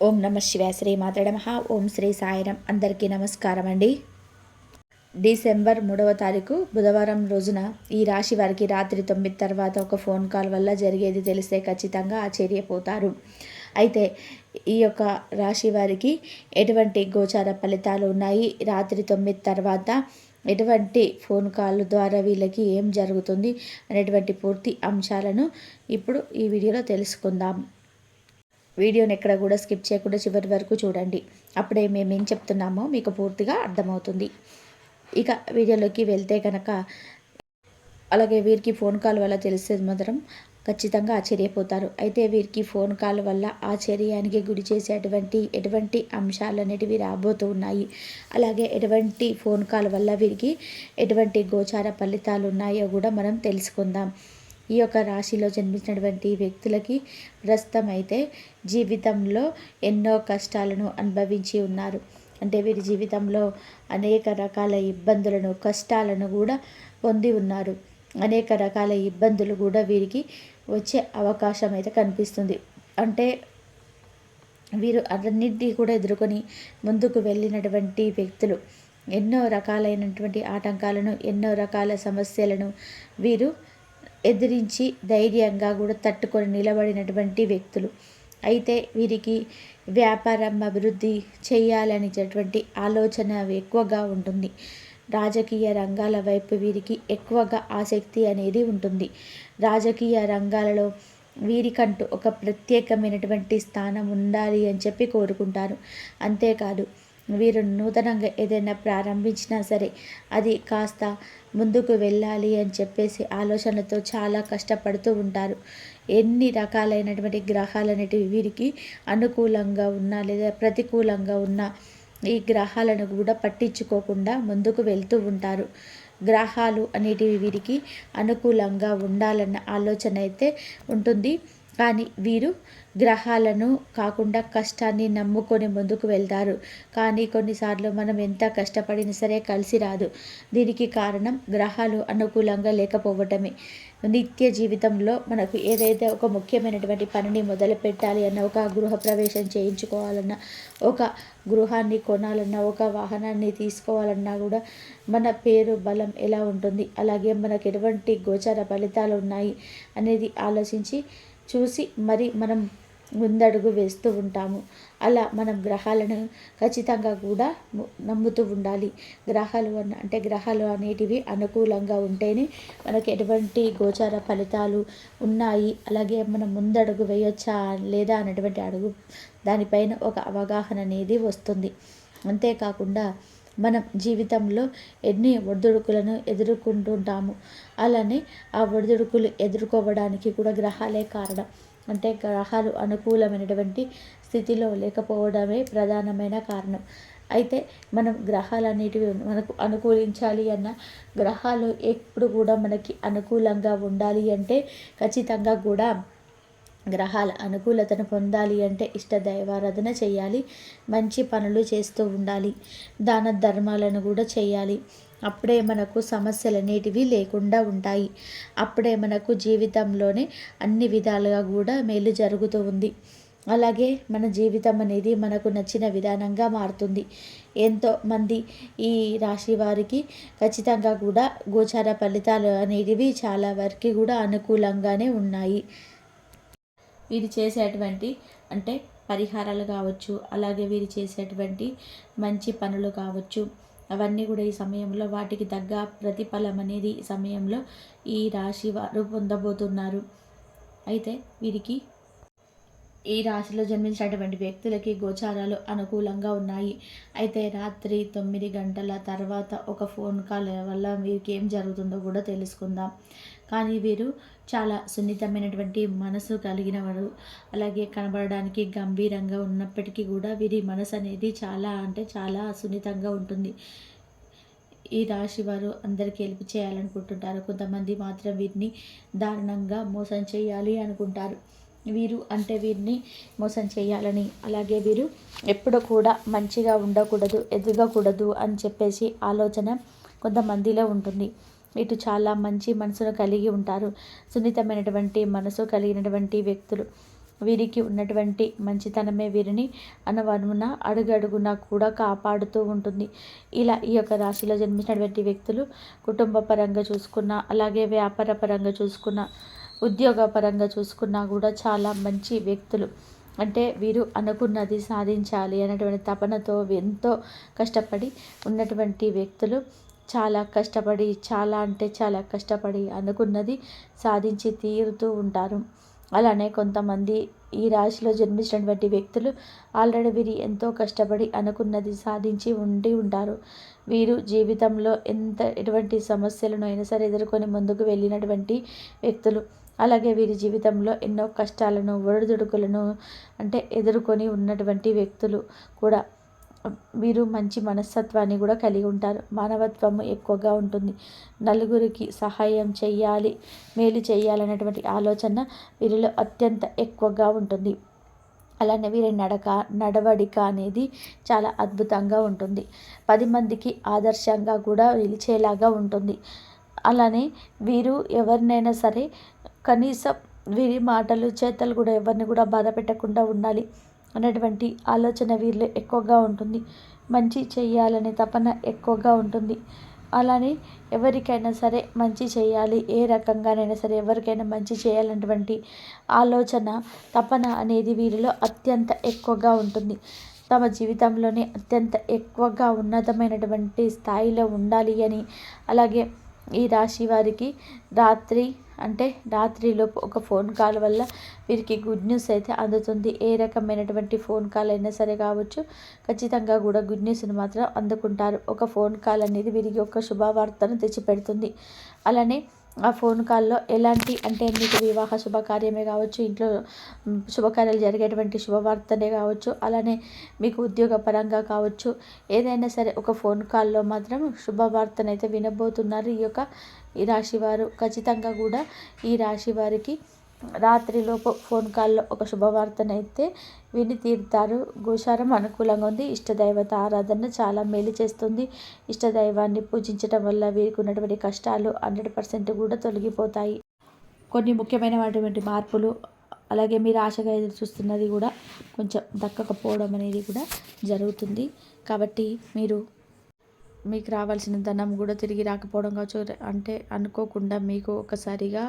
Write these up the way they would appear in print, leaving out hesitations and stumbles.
ఓం నమ శివాయ. శ్రీ మాత్రే నమః. ఓం శ్రీ సాయిరాం. అందరికీ నమస్కారం అండి. డిసెంబర్ 3వ తారీఖు బుధవారం రోజున ఈ రాశి వారికి రాత్రి 9 తర్వాత ఒక ఫోన్ కాల్ వల్ల జరిగేది తెలిస్తే ఖచ్చితంగా ఆశ్చర్యపోతారు. అయితే ఈ యొక్క రాశి వారికి ఎటువంటి గోచార ఫలితాలు ఉన్నాయి, రాత్రి 9 తర్వాత ఎటువంటి ఫోన్ కాల్ ద్వారా వీళ్ళకి ఏం జరుగుతుంది అనేటువంటి పూర్తి అంశాలను ఇప్పుడు ఈ వీడియోలో తెలుసుకుందాం. వీడియోని ఎక్కడ కూడా స్కిప్ చేయకుండా చివరి వరకు చూడండి. అప్పుడే మేమేం చెప్తున్నామో మీకు పూర్తిగా అర్థమవుతుంది. ఇక వీడియోలోకి వెళ్తే కనుక, అలాగే వీరికి ఫోన్ కాల్ వల్ల తెలిసేది మాత్రం ఖచ్చితంగా ఆశ్చర్యపోతారు. అయితే వీరికి ఫోన్ కాల్ వల్ల ఆశ్చర్యానికి గురి చేసేటువంటి ఎటువంటి అంశాలు అనేటివి రాబోతూ ఉన్నాయి. అలాగే ఎటువంటి ఫోన్ కాల్ వల్ల వీరికి ఎటువంటి గోచార ఫలితాలు ఉన్నాయో కూడా మనం తెలుసుకుందాం. ఈ యొక్క రాశిలో జన్మించినటువంటి వ్యక్తులకి ప్రస్తుతం అయితే జీవితంలో ఎన్నో కష్టాలను అనుభవించి ఉన్నారు. అంటే వీరి జీవితంలో అనేక రకాల ఇబ్బందులను, కష్టాలను కూడా పొంది ఉన్నారు. అనేక రకాల ఇబ్బందులు కూడా వీరికి వచ్చే అవకాశం అయితే కనిపిస్తుంది. అంటే వీరు అన్నింటినీ కూడా ఎదుర్కొని ముందుకు వెళ్ళినటువంటి వ్యక్తులు. ఎన్నో రకాలైనటువంటి ఆటంకాలను, ఎన్నో రకాల సమస్యలను వీరు ఎదిరించి ధైర్యంగా కూడా తట్టుకొని నిలబడినటువంటి వ్యక్తులు. అయితే వీరికి వ్యాపారం అభివృద్ధి చేయాలనేటటువంటి ఆలోచన ఎక్కువగా ఉంటుంది. రాజకీయ రంగాల వైపు వీరికి ఎక్కువగా ఆసక్తి అనేది ఉంటుంది. రాజకీయ రంగాలలో వీరికంటూ ఒక ప్రత్యేకమైనటువంటి స్థానం ఉండాలి అని చెప్పి కోరుకుంటారు. అంతేకాదు, వీరు నూతనంగా ఏదైనా ప్రారంభించినా సరే అది కాస్త ముందుకు వెళ్ళాలి అని చెప్పేసి ఆలోచనలతో చాలా కష్టపడుతూ ఉంటారు. ఎన్ని రకాలైనటువంటి గ్రహాలు అనేటివి వీరికి అనుకూలంగా ఉన్నా లేదా ప్రతికూలంగా ఉన్నా ఈ గ్రహాలను కూడా పట్టించుకోకుండా ముందుకు వెళ్తూ ఉంటారు. గ్రహాలు అనేటివి వీరికి అనుకూలంగా ఉండాలన్న ఆలోచన అయితే ఉంటుంది. కానీ వీరు గ్రహాలను కాకుండా కష్టాన్ని నమ్ముకొని ముందుకు వెళ్తారు. కానీ కొన్నిసార్లు మనం ఎంత కష్టపడినా సరే కలిసి రాదు. దీనికి కారణం గ్రహాలు అనుకూలంగా లేకపోవటమే. నిత్య జీవితంలో మనకు ఏదైతే ఒక ముఖ్యమైనటువంటి పనిని మొదలు పెట్టాలి అన్న, ఒక గృహప్రవేశం చేయించుకోవాలన్నా, ఒక గృహాన్ని కొనాలన్నా, ఒక వాహనాన్ని తీసుకోవాలన్నా కూడా మన పేరు బలం ఎలా ఉంటుంది, అలాగే మనకు ఎటువంటి గోచార ఫలితాలు ఉన్నాయి అనేది ఆలోచించి చూసి మరి మనం ముందడుగు వేస్తూ ఉంటాము. అలా మనం గ్రహాలను ఖచ్చితంగా కూడా నమ్ముతూ ఉండాలి. గ్రహాలు అనేటివి అనుకూలంగా ఉంటేనే మనకు ఎటువంటి గోచార ఫలితాలు ఉన్నాయి, అలాగే మనం ముందడుగు వేయొచ్చా లేదా అనేటువంటి దానిపైన ఒక అవగాహన అనేది వస్తుంది. అంతేకాకుండా మనం జీవితంలో ఎన్ని ఒడిదుడుకులను ఎదుర్కొంటుంటాము. అలానే ఆ ఒడిదుడుకులు ఎదుర్కోవడానికి కూడా గ్రహాలే కారణం. అంటే గ్రహాలు అనుకూలమైనటువంటి స్థితిలో లేకపోవడమే ప్రధానమైన కారణం. అయితే మనం గ్రహాలు అనేటివి మనకు అనుకూలించాలి అన్న, గ్రహాలు ఎప్పుడు కూడా మనకి అనుకూలంగా ఉండాలి అంటే ఖచ్చితంగా కూడా గ్రహాల అనుకూలతను పొందాలి అంటే ఇష్ట దైవారాధన చేయాలి, మంచి పనులు చేస్తూ ఉండాలి, దాన ధర్మాలను కూడా చేయాలి. అప్పుడే మనకు సమస్యలు అనేటివి లేకుండా ఉంటాయి. అప్పుడే మనకు జీవితంలోనే అన్ని విధాలుగా కూడా మేలు జరుగుతూ ఉంది. అలాగే మన జీవితం అనేది మనకు నచ్చిన విధానంగా మారుతుంది. ఎంతోమంది ఈ రాశి వారికి ఖచ్చితంగా కూడా గోచార ఫలితాలు అనేటివి చాలా వరకు కూడా అనుకూలంగానే ఉన్నాయి. వీరు చేసేటువంటి అంటే పరిహారాలు కావచ్చు, అలాగే వీరు చేసేటువంటి మంచి పనులు కావచ్చు, అవన్నీ కూడా ఈ సమయంలో వాటికి తగ్గ ప్రతిఫలం అనేది ఈ సమయంలో ఈ రాశి వారు పొందబోతున్నారు. అయితే వీరికి ఈ రాశిలో జన్మించినటువంటి వ్యక్తులకి గోచారాలు అనుకూలంగా ఉన్నాయి. అయితే రాత్రి 9 గంటల తర్వాత ఒక ఫోన్ కాల్ వల్ల వీరికి ఏం జరుగుతుందో కూడా తెలుసుకుందాం. కానీ వీరు చాలా సున్నితమైనటువంటి మనసు కలిగిన వారు. అలాగే కనబడడానికి గంభీరంగా ఉన్నప్పటికీ కూడా వీరి మనసు అనేది చాలా సున్నితంగా ఉంటుంది. ఈ రాశి వారు అందరికీ హెల్ప్ చేయాలనుకుంటుంటారు. కొంతమంది మాత్రం వీరిని దారుణంగా మోసం చేయాలి అనుకుంటారు. వీరిని మోసం చేయాలని, అలాగే వీరు ఎప్పుడు కూడా మంచిగా ఉండకూడదు, ఎదగకూడదు అని చెప్పేసి ఆలోచన కొంతమందిలో ఉంటుంది. ఇటు చాలా మంచి మనసును కలిగి ఉంటారు. సున్నితమైనటువంటి మనసు కలిగినటువంటి వ్యక్తులు. వీరికి ఉన్నటువంటి మంచితనమే వీరిని అనువనున అడుగడుగునా కూడా కాపాడుతూ ఉంటుంది. ఇలా ఈ యొక్క రాశిలో జన్మించినటువంటి వ్యక్తులు కుటుంబ పరంగా చూసుకున్న, అలాగే వ్యాపార పరంగా చూసుకున్న, ఉద్యోగ పరంగా చూసుకున్నా కూడా చాలా మంచి వ్యక్తులు. అంటే వీరు అనుకున్నది సాధించాలి అనేటువంటి తపనతో ఎంతో కష్టపడి ఉన్నటువంటి వ్యక్తులు. చాలా కష్టపడి, చాలా అంటే చాలా కష్టపడి అనుకున్నది సాధించి తీరుతూ ఉంటారు. అలానే కొంతమంది ఈ రాశిలో జన్మించినటువంటి వ్యక్తులు ఆల్రెడీ వీరు ఎంతో కష్టపడి అనుకున్నది సాధించి ఉంటారు. వీరు జీవితంలో ఎటువంటి సమస్యలను అయినా సరే ఎదుర్కొని ముందుకు వెళ్ళినటువంటి వ్యక్తులు. అలాగే వీరి జీవితంలో ఎన్నో కష్టాలను, ఒడిదుడుకులను ఎదుర్కొని ఉన్నటువంటి వ్యక్తులు కూడా. వీరు మంచి మనస్తత్వాన్ని కూడా కలిగి ఉంటారు. మానవత్వం ఎక్కువగా ఉంటుంది. నలుగురికి సహాయం చెయ్యాలి, మేలు చేయాలనేటువంటి ఆలోచన వీరిలో అత్యంత ఎక్కువగా ఉంటుంది. అలానే వీరి నడవడిక అనేది చాలా అద్భుతంగా ఉంటుంది. 10 మందికి ఆదర్శంగా కూడా నిలిచేలాగా ఉంటుంది. అలానే వీరు ఎవరినైనా సరే కనీసం వీరి మాటలు, చేతలు కూడా ఎవరిని కూడా బాధ పెట్టకుండా ఉండాలి అనేటువంటి ఆలోచన వీరిలో ఎక్కువగా ఉంటుంది. మంచి చేయాలనే తపన ఎక్కువగా ఉంటుంది. అలానే ఎవరికైనా సరే మంచి చేయాలి, ఏ రకంగానైనా సరే ఎవరికైనా మంచి చేయాలన్నటువంటి ఆలోచన, తపన అనేది వీరిలో అత్యంత ఎక్కువగా ఉంటుంది. తమ జీవితంలోనే అత్యంత ఎక్కువగా ఉన్నతమైనటువంటి స్థాయిలో ఉండాలి అని. అలాగే ఈ రాశి వారికి రాత్రిలోపు ఒక ఫోన్ కాల్ వల్ల వీరికి గుడ్ న్యూస్ అయితే అందుతుంది. ఏ రకమైనటువంటి ఫోన్ కాల్ అయినా సరే కావచ్చు, ఖచ్చితంగా కూడా గుడ్ న్యూస్ని మాత్రం అందుకుంటారు. ఒక ఫోన్ కాల్ అనేది వీరికి ఒక శుభవార్తను తెచ్చిపెడుతుంది. అలానే ఆ ఫోన్ కాల్లో ఎలాంటి మీకు వివాహ శుభకార్యమే కావచ్చు, ఇంట్లో శుభకార్యాలు జరిగేటువంటి శుభవార్తనే కావచ్చు, అలానే మీకు ఉద్యోగ పరంగా కావచ్చు, ఏదైనా సరే ఒక ఫోన్ కాల్లో మాత్రం శుభవార్తనైతే వినబోతున్నారు ఈ రాశివారు. ఖచ్చితంగా కూడా ఈ రాశి వారికి రాత్రిలోపు ఫోన్ కాల్లో ఒక శుభవార్తనైతే విని తీరుతారు. గోచారం అనుకూలంగా ఉంది. ఇష్టదైవత ఆరాధన చాలా మేలు చేస్తుంది. ఇష్టదైవాన్ని పూజించడం వల్ల వీరికి ఉన్నటువంటి కష్టాలు 100% కూడా తొలగిపోతాయి. కొన్ని ముఖ్యమైనటువంటి మార్పులు, అలాగే మీరు ఆశగా ఎదురు చూస్తున్నది కూడా కొంచెం దక్కకపోవడం అనేది కూడా జరుగుతుంది. కాబట్టి మీకు రావాల్సిన ధనం కూడా తిరిగి రాకపోవడం కావచ్చు, అనుకోకుండా మీకు ఒకసారిగా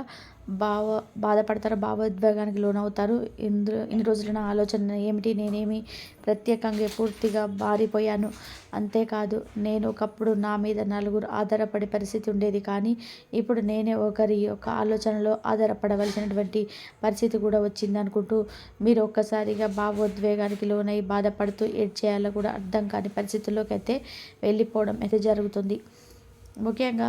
బాధపడతారు, భావోద్వేగానికి లోనవుతారు. ఇన్ని రోజుల నా ఆలోచన ఏమిటి, నేనేమి ప్రత్యేకంగా పూర్తిగా మారిపోయాను, అంతేకాదు నేను ఒకప్పుడు నా మీద నలుగురు ఆధారపడే పరిస్థితి ఉండేది, కానీ ఇప్పుడు నేనే ఒకరి యొక్క ఆలోచనలో ఆధారపడవలసినటువంటి పరిస్థితి కూడా వచ్చింది అనుకుంటూ మీరు ఒక్కసారిగా భావోద్వేగానికి లోనై బాధపడుతూ ఏడ్చేయాలో కూడా అర్థం కాని పరిస్థితుల్లోకి అయితే వెళ్ళిపోవడం అయితే జరుగుతుంది. ముఖ్యంగా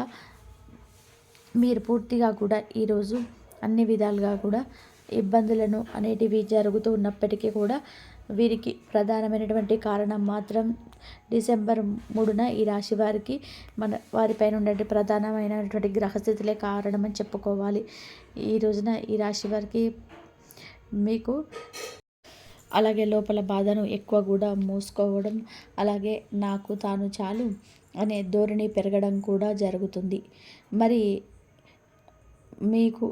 మీరు పూర్తిగా కూడా ఈరోజు అన్ని విధాలుగా కూడా ఇబ్బందులను అనేటివి జరుగుతూ ఉన్నప్పటికీ కూడా వీరికి ప్రధానమైనటువంటి కారణం మాత్రం డిసెంబర్ 3న ఈ రాశి వారికి వారిపైన ఉన్నటువంటి ప్రధానమైనటువంటి గ్రహస్థితులే కారణమని చెప్పుకోవాలి. ఈ రోజున ఈ రాశి వారికి మీకు అలాగే లోపల బాధను ఎక్కువ కూడా మోసుకోవడం, అలాగే నాకు తాను చాలు అనే ధోరణి పెరగడం కూడా జరుగుతుంది. మరి మీకు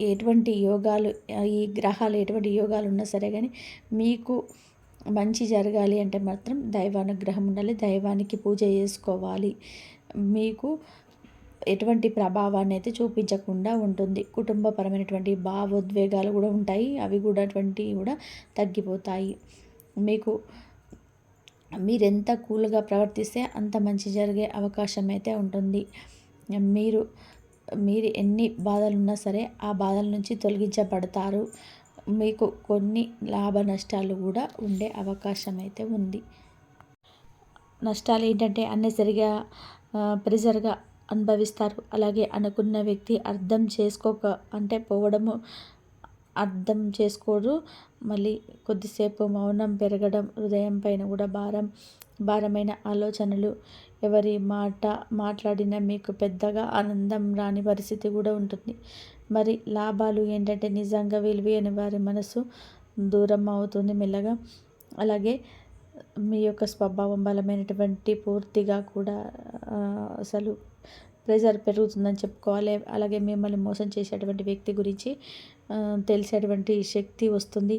ఎటువంటి యోగాలు, ఈ గ్రహాలు ఎటువంటి యోగాలు ఉన్నా సరే కానీ మీకు మంచి జరగాలి అంటే మాత్రం దైవానుగ్రహం ఉండాలి, దైవానికి పూజ చేసుకోవాలి. మీకు ఎటువంటి ప్రభావాన్ని అయితే చూపించకుండా ఉంటుంది. కుటుంబపరమైనటువంటి భావోద్వేగాలు కూడా ఉంటాయి, అవి కూడా తగ్గిపోతాయి. మీరెంత కూల్గా ప్రవర్తిస్తే అంత మంచి జరిగే అవకాశం అయితే ఉంటుంది. మీరు ఎన్ని బాధలున్నా సరే ఆ బాధల నుంచి తొలగించబడతారు. మీకు కొన్ని లాభ నష్టాలు కూడా ఉండే అవకాశం అయితే ఉంది. నష్టాలు ఏంటంటే అన్నెసరిగా ప్రెజర్గా అనుభవిస్తారు. అలాగే అనుకున్న వ్యక్తి అర్థం చేసుకోరు. మళ్ళీ కొద్దిసేపు మౌనం పెరగడం, హృదయం పైన కూడా భారమైన ఆలోచనలు, ఎవరి మాట్లాడినా మీకు పెద్దగా ఆనందం రాని పరిస్థితి కూడా ఉంటుంది. మరి లాభాలు ఏంటంటే నిజంగా విలువైన వారి మనసు దూరం అవుతుంది మెల్లగా. అలాగే మీ యొక్క స్వభావం బలమైనటువంటి పూర్తిగా కూడా అసలు ప్రెజర్ పెరుగుతుందని చెప్పుకోవాలి. అలాగే మిమ్మల్ని మోసం చేసేటువంటి వ్యక్తి గురించి తెలిసేటువంటి శక్తి వస్తుంది.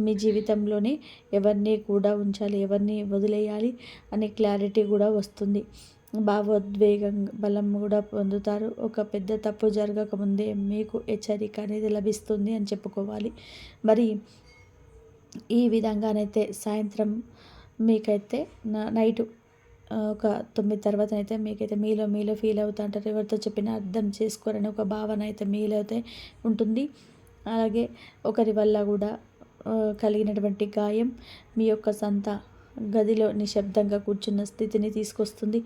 మీ జీవితంలోనే ఎవరిని కూడా ఉంచాలి, ఎవరిని వదిలేయాలి అనే క్లారిటీ కూడా వస్తుంది. భావోద్వేగం బలం కూడా పొందుతారు. ఒక పెద్ద తప్పు జరగకముందే మీకు హెచ్చరిక అనేది లభిస్తుంది అని చెప్పుకోవాలి. మరి ఈ విధంగానైతే సాయంత్రం మీకైతే నైటు ఒక 9 తర్వాతనైతే మీకైతే మీలో ఫీల్ అవుతా అంటారు. ఎవరితో చెప్పినా అర్థం చేసుకోరని ఒక భావన అయితే మీలో అయితే ఉంటుంది. అలాగే ఒకరి వల్ల కూడా కలిగినటువంటి గాయం మీ యొక్క సొంత గదిలో నిశ్శబ్దంగా కూర్చున్న స్థితిని తీసుకొస్తుంది.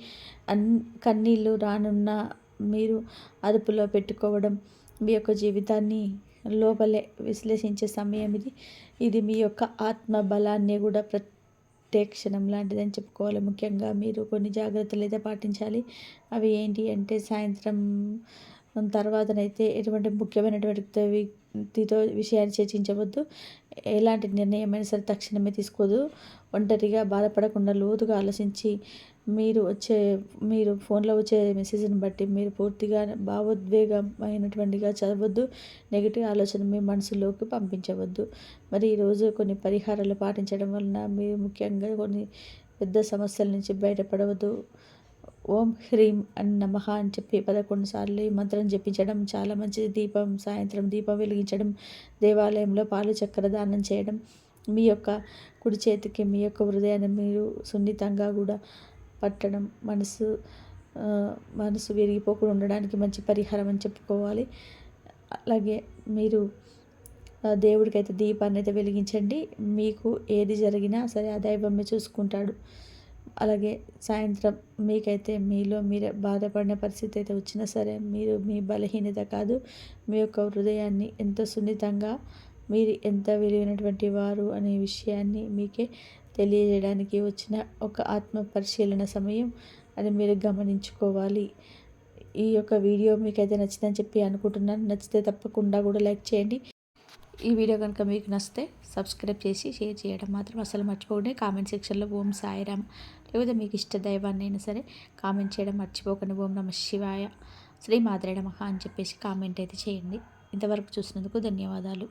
కన్నీళ్ళు రానున్న మీరు అదుపులో పెట్టుకోవడం, మీ యొక్క జీవితాన్ని లోపలే విశ్లేషించే సమయం ఇది. ఇది మీ యొక్క ఆత్మ బలాన్ని కూడా క్షణం లాంటిదని చెప్పుకోవాలి. ముఖ్యంగా మీరు కొన్ని జాగ్రత్తలు అయితే పాటించాలి. అవి ఏంటి అంటే సాయంత్రం తర్వాతనైతే ఎటువంటి ముఖ్యమైనటువంటి వ్యక్తితో విషయాన్ని చర్చించవద్దు. ఎలాంటి నిర్ణయమైనా సరే తక్షణమే తీసుకోదు. ఒంటరిగా బాధపడకుండా లోతుగా ఆలోచించి మీరు ఫోన్లో వచ్చే మెసేజ్ని బట్టి మీరు పూర్తిగా భావోద్వేగమైనటువంటిగా చదవద్దు. నెగిటివ్ ఆలోచన మీ మనసులోకి పంపించవద్దు. మరి ఈరోజు కొన్ని పరిహారాలు పాటించడం వలన మీరు ముఖ్యంగా కొన్ని పెద్ద సమస్యల నుంచి బయటపడవద్దు. ఓం హ్రీం అని నమః అని చెప్పి 11 సార్లు ఈ మంత్రం జపించడం చాలా మంచిది. సాయంత్రం దీపం వెలిగించడం, దేవాలయంలో పాలు చక్కెర దానం చేయడం, మీ యొక్క కుడి చేతికి మీ యొక్క హృదయాన్ని మీరు సున్నితంగా కూడా పట్టడం మనసు విరిగిపోకుండా ఉండడానికి మంచి పరిహారం అని చెప్పుకోవాలి. అలాగే మీరు దేవుడికైతే దీపాన్ని అయితే వెలిగించండి. మీకు ఏది జరిగినా సరే ఆ దైవమే చూసుకుంటాడు. అలాగే సాయంత్రం మీకైతే మీలో మీరే బాధపడిన పరిస్థితి అయితే వచ్చినా సరే మీరు మీ బలహీనత కాదు, మీ యొక్క హృదయాన్ని ఎంతో సున్నితంగా మీరు ఎంత విలువైనటువంటి వారు అనే విషయాన్ని మీకే తెలియజేయడానికి వచ్చిన ఒక ఆత్మ పరిశీలన సమయం అని మీరు గమనించుకోవాలి. ఈ యొక్క వీడియో మీకైతే నచ్చిందని చెప్పి అనుకుంటున్నాను. నచ్చితే తప్పకుండా కూడా లైక్ చేయండి. ఈ వీడియో కనుక మీకు నచ్చితే సబ్స్క్రైబ్ చేసి షేర్ చేయడం మాత్రం అసలు మర్చిపోకండి. కామెంట్ సెక్షన్లో ఓం సాయిరామ్ లేకపోతే మీకు ఇష్ట దైవాన్ని అయినా సరే కామెంట్ చేయడం మర్చిపోకండి. ఓం నమః శివాయ, శ్రీ మాత్రే నమః అని చెప్పేసి కామెంట్ అయితే చేయండి. ఇంతవరకు చూసినందుకు ధన్యవాదాలు.